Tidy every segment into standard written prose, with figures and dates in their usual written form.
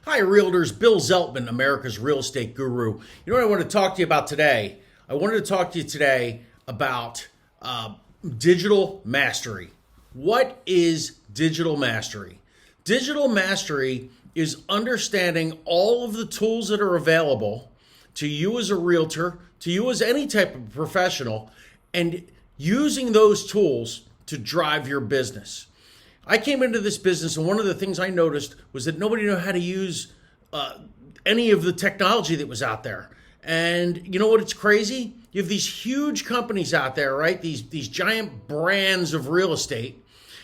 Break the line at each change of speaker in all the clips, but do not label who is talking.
Hi, Realtors. Bill Zeltman, America's real estate guru. You know what I want to talk to you about today? I wanted to talk to you today about digital mastery. What is digital mastery? Digital mastery is understanding all of the tools that are available to you as a realtor, to you as any type of professional, and using those tools to drive your business. I came into this business, and one of the things I noticed was that nobody knew how to use any of the technology that was out there. And you know what? It's crazy. You have these huge companies out there, right? These giant brands of real estate.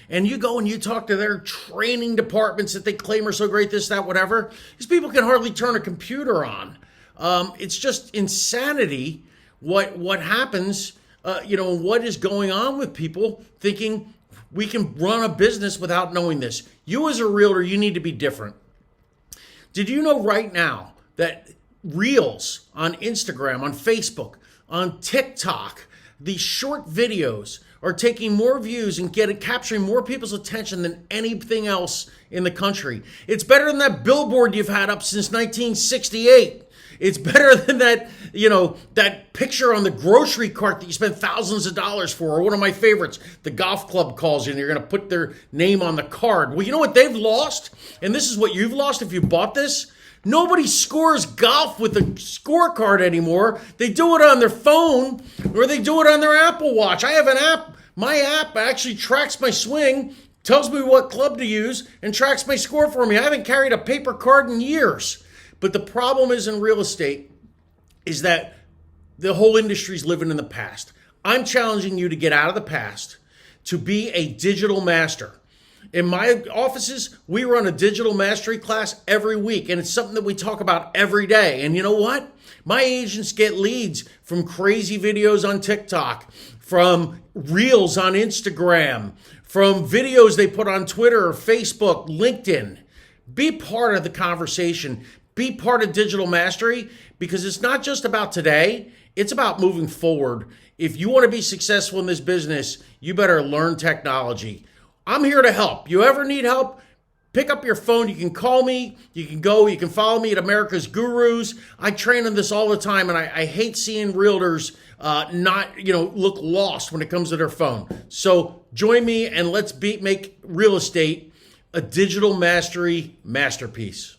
And you go and you talk to their training departments that they claim are so great, this, that, whatever. These people can hardly turn a computer on. It's just insanity what happens, what is going on with people thinking we can run a business without knowing this. You as a realtor, you need to be different. Did you know right now that Reels on Instagram, on Facebook, on TikTok, these short videos are taking more views and capturing more people's attention than anything else in the country? It's better than that billboard you've had up since 1968. It's better than that picture on the grocery cart that you spent thousands of dollars for, or one of my favorites, the golf club calls you and you're going to put their name on the card. Well, you know what they've lost? And this is what you've lost if you bought this. Nobody scores golf with a scorecard anymore. They do it on their phone or they do it on their Apple Watch. I have an app. My app actually tracks my swing, tells me what club to use, and tracks my score for me. I haven't carried a paper card in years. But the problem is in real estate is that the whole industry is living in the past. I'm challenging you to get out of the past, to be a digital master. In my offices, we run a digital mastery class every week, and it's something that we talk about every day. And you know what? My agents get leads from crazy videos on TikTok, from Reels on Instagram, from videos they put on Twitter or Facebook, LinkedIn. Be part of the conversation. Be part of digital mastery, because it's not just about today. It's about moving forward. If you want to be successful in this business, you better learn technology. I'm here to help. You ever need help? Pick up your phone. You can call me. You can follow me at America's Gurus. I train on this all the time, and I hate seeing realtors look lost when it comes to their phone. So join me and let's make real estate a digital mastery masterpiece.